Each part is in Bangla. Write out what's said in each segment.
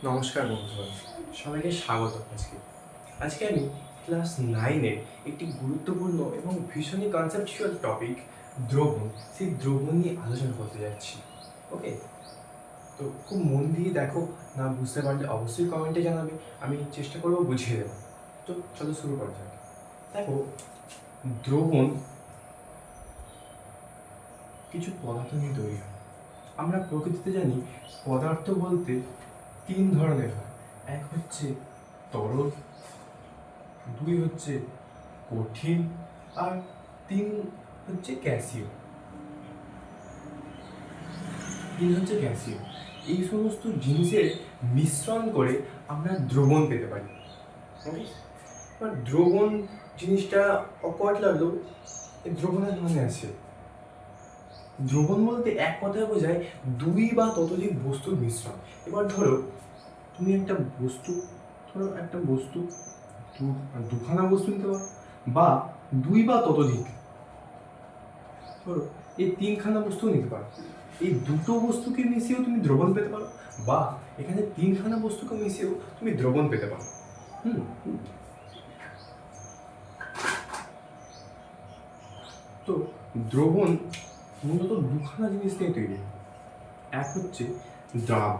নমস্কার বন্ধুরা, সবাইকে স্বাগত। আজকে আমি ক্লাস 9-এর একটি গুরুত্বপূর্ণ এবং ভীষণই কনসেপচুয়াল টপিক দ্রবণ, সেই দ্রবণ নিয়ে আলোচনা করতে যাচ্ছি। ওকে, তো খুব মন দিয়ে দেখো, না বুঝতে পারলে অবশ্যই কমেন্টে জানাবে, আমি চেষ্টা করবো বুঝিয়ে দেবো। তো চলো শুরু করা যাক। দেখো, দ্রবণ কিছু পদার্থ নিয়ে তৈরি হয়। আমরা প্রকৃতিতে জানি পদার্থ বলতে 3 ধরনের হয়। এক হচ্ছে তরল, 2 হচ্ছে কঠিন, আর 3 হচ্ছে গ্যাসীয়। এই সমস্ত জিনিসের মিশ্রণ করে আমরা দ্রবণ পেতে পারি। এবার দ্রবণ জিনিসটা অকওয়ার্ড লাগলেও এই দ্রবণের মানে আছে। দ্রবণ বলতে এক কথায় বোঝায় 2 বা ততোধিক বস্তুর মিশ্রণ। এবার ধরো তুমি একটা বস্তু দুখানা বস্তু নিতে পারো, বা 2 বা ততোধিক, ধরো এই 3খানা বস্তু নিতে পারো। এই দুটো বস্তুকে মিশিয়েও তুমি দ্রবণ পেতে পারো, বা এখানে 3খানা বস্তুকে মিশিয়েও তুমি দ্রবণ পেতে পারো। তো দ্রবণ মূলত দুখানা জিনিস নিয়ে তৈরি। এক হচ্ছে দ্রাব,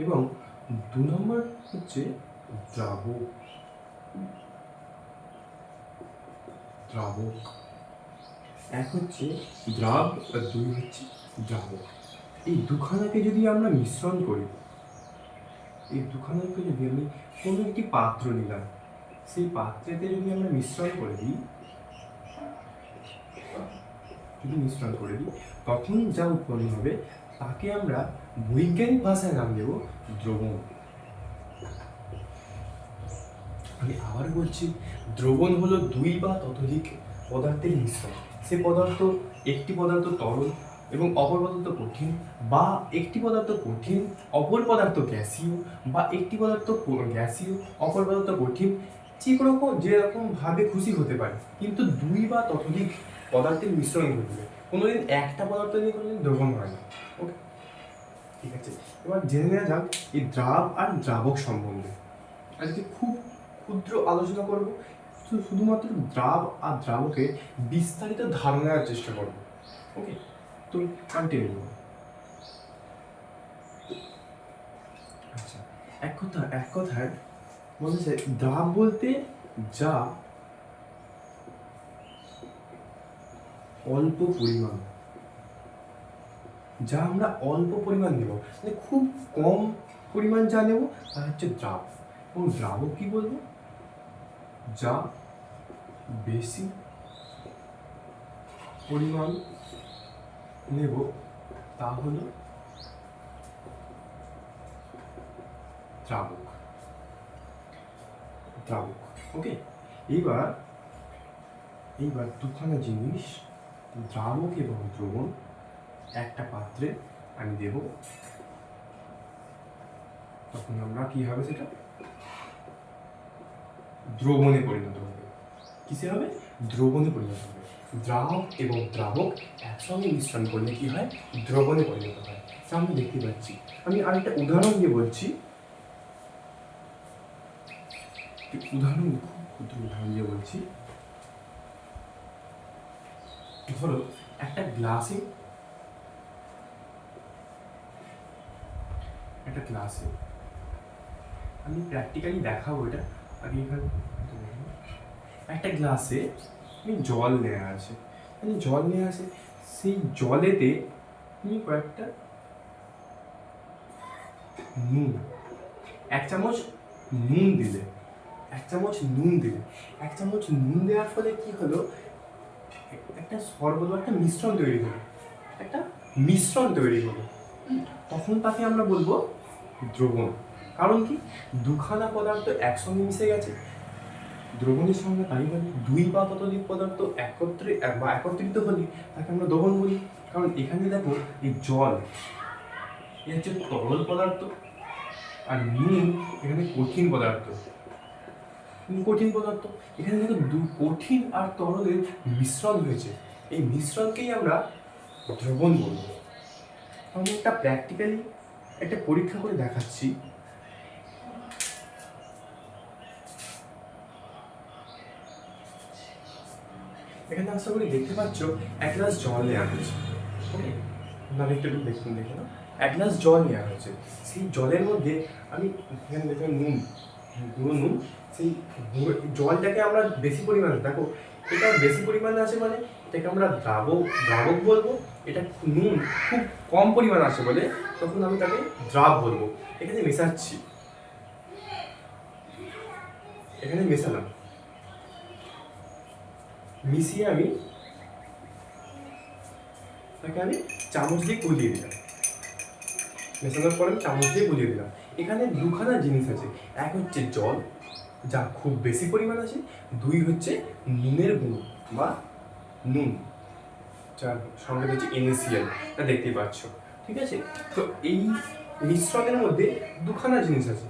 এবং 2 নম্বর হচ্ছে দ্রাবক। এক হচ্ছে দ্রাব আর 2 হচ্ছে দ্রাবক। এই দুখানাকে যদি আমরা মিশ্রণ করি, আমি কোনো একটি পাত্র নিলাম, সেই পাত্রেতে যদি আমরা মিশ্রণ করে দিই, তখন যা উৎপন্ন হবে তাকে আমরা বৈজ্ঞানিক ভাষায় নাম দেব দ্রবণ। আমি আবার বলছি, দ্রবণ হলো 2 বা ততোধিক পদার্থের মিশ্রণ। সে পদার্থ, একটি পদার্থ তরল এবং অপর পদার্থ কঠিন, বা একটি পদার্থ কঠিন অপর পদার্থ গ্যাসীয়, বা একটি পদার্থ গ্যাসীয় অপর পদার্থ কঠিন, যেরকম ভাবে খুশি হতে পারে, কিন্তু 2 বা ততোধিক পদার্থের মিশ্রণ ঘটবে। কোনোদিন একটা পদার্থ নিয়ে কোনোদিন দ্রবণ হয় না। ওকে, ঠিক আছে। এবার জেনে নেওয়া যাক এই দ্রাব আর দ্রাবক সম্বন্ধে। আজকে খুব ক্ষুদ্র আলোচনা করব, শুধুমাত্র দ্রাব আর দ্রাবকের বিস্তারিত ধারণা নেওয়ার চেষ্টা করব। ওকে, তো কন্টিনিউ। আচ্ছা, এক কথায় বলেছে দ্রাব বলতে যা অল্প পরিমাণ, যা আমরা অল্প পরিমাণ নেব, মানে খুব কম পরিমাণ যা নেব তা হচ্ছে দ্রাব। এবং দ্রাবক কি বলবো? যা বেশি পরিমাণ নেব তা হলো দ্রাবক। ওকে, এইবার দুখানা জিনিস, দ্রাবক এবং দ্রবণ, একটা পাত্রে আমি দেব, তখন আমরা কি হবে, সেটা দ্রবণে পরিণত হবে। কিসে হবে? দ্রবণে পরিণত হবে। দ্রাবক এবং দ্রাবক একসঙ্গে মিশ্রণ করলে কি হয়? দ্রবণে পরিণত হয়। আমরা দেখতে পাচ্ছি। আমি আরেকটা উদাহরণ দিয়ে বলছি, খুব ক্ষুদ্র উদাহরণ দিয়ে বলছি। ধরো একটা গ্লাসে আমি প্র্যাকটিক্যালি দেখাবো এটা। আগে এখানে একটা গ্লাসে জল নেওয়া আছে, সেই জলেতে তুমি কয়েকটা নুন, 1 চামচ নুন দিলে। 1 চামচ নুন দেওয়ার ফলে কি হলো? একটা শরবত, একটা মিশ্রণ তৈরি হলো। তখন তাকে আমরা বলবো দ্রবণ। কারণ কি? দুখানা পদার্থ একসঙ্গে মিশে গেছে। দ্রবণের সঙ্গে তাই বলি, 2 বা ততোধিক পদার্থ একত্রিত হলে তাকে আমরা দ্রবণ বলি। কারণ এখানে দেখো, এই জল এ হচ্ছে তরল পদার্থ, আর নুন এখানে কঠিন পদার্থ। এখানে দেখো কঠিন আর তরলের মিশ্রণ হয়েছে। এই মিশ্রণকেই আমরা দ্রবণ বলবো। আমি একটা প্র্যাকটিক্যালি একটা পরীক্ষা করে দেখাচ্ছি। এখানে আশা করি দেখতে পাচ্ছ এক গ্লাস জল নেওয়া হয়েছে। ওকে, নাহলে একটু দেখুন, দেখে না, এক গ্লাস জল নেওয়া হয়েছে। সেই জলের মধ্যে আমি এখানে দেখলাম নুন, গুঁড়ো নুন। সেই জলটাকে আমরা বেশি পরিমাণে, দেখো এটা বেশি পরিমাণে আছে মানে এটাকে আমরা দ্রাবক বলবো। এটা নুন খুব কম পরিমাণ আছে বলে তখন আমি তাকে দ্রাব বলবো। এখানে মেশাচ্ছি, এখানে মেশালাম, মিশিয়ে আমি তাকে চামচ দিয়ে গুলিয়ে দিলাম। মেশানোর পরে আমি চামচ দিয়ে গুলিয়ে দিলাম। এখানে দুখানা জিনিস আছে, এক হচ্ছে জল যা খুব বেশি পরিমাণ আছে, দুই হচ্ছে নুনের গুঁড়ো বা নুন, যার সঙ্গে হচ্ছে NaCl, তা দেখতেই পাচ্ছ। ঠিক আছে, তো এই মিশ্রণের মধ্যে দুখানা জিনিস আছে,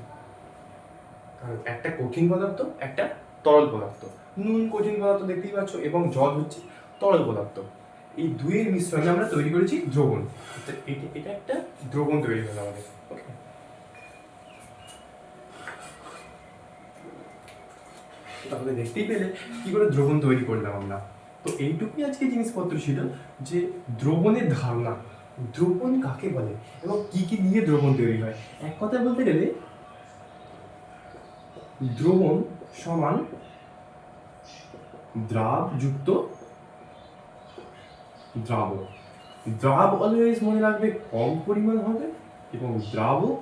কারণ একটা কঠিন পদার্থ, একটা তরল পদার্থ। নুন কঠিন পদার্থ দেখতেই পাচ্ছ এবং জল হচ্ছে তরল পদার্থ। এই দুইয়ের মিশ্রণে আমরা তৈরি করেছি দ্রবণ। এটা একটা দ্রবণ তৈরি হলো আমাদের। ওকে, তাহলে দেখতেই পেলে কি করে দ্রবণ তৈরি করলাম আমরা। তো এইটুকুই আজকে জিনিসপত্র ছিল যে দ্রবণের ধারণা, দ্রবণ কাকে বলে এবং কি কি দিয়ে দ্রবণ তৈরি হয়। এক কথায় বলতে গেলে দ্রবণ সমান দ্রাব যুক্ত দ্রাবক। দ্রাব অলওয়েজ মনে রাখবে কম পরিমাণ হবে এবং দ্রাবক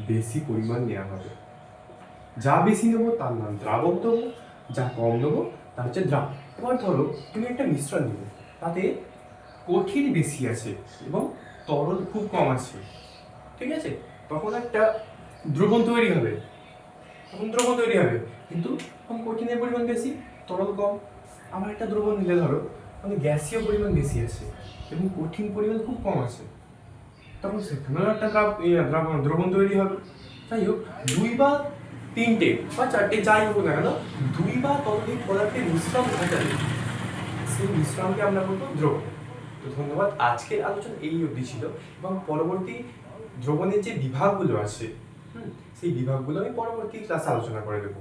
বেশি পরিমাণ নেওয়া হবে। যা বেশি নেবো তার নাম দ্রাবক দেবো, যা কম নেবো তা হচ্ছে দ্রাব। এবার ধরো তুমি একটা মিশ্রণ নেবে, তাতে কঠিন বেশি আছে এবং তরল খুব কম আছে, ঠিক আছে, তখন একটা দ্রবণ তৈরি হবে, কিন্তু তখন কঠিনের পরিমাণ বেশি, তরল কম। আবার একটা দ্রবণ নিলে ধরো মানে গ্যাসীয় পরিমাণ বেশি আছে এবং কঠিন পরিমাণ খুব কম আছে, তখন সেখানেও একটা দ্রবণ তৈরি হবে। যাই হোক, দুই বা তিনটে বা চারটে যাই হোক না কেন, দুই বা ততোধিক পদার্থের মিশ্রণ ঘটালে সেই মিশ্রণকে আমরা বলবো দ্রবণ। তো ধন্যবাদ, আজকের আলোচনা এই অবধি ছিল এবং পরবর্তী দ্রবণের যে বিভাগগুলো আছে সেই বিভাগগুলো আমি পরবর্তী ক্লাসে আলোচনা করে দেবো।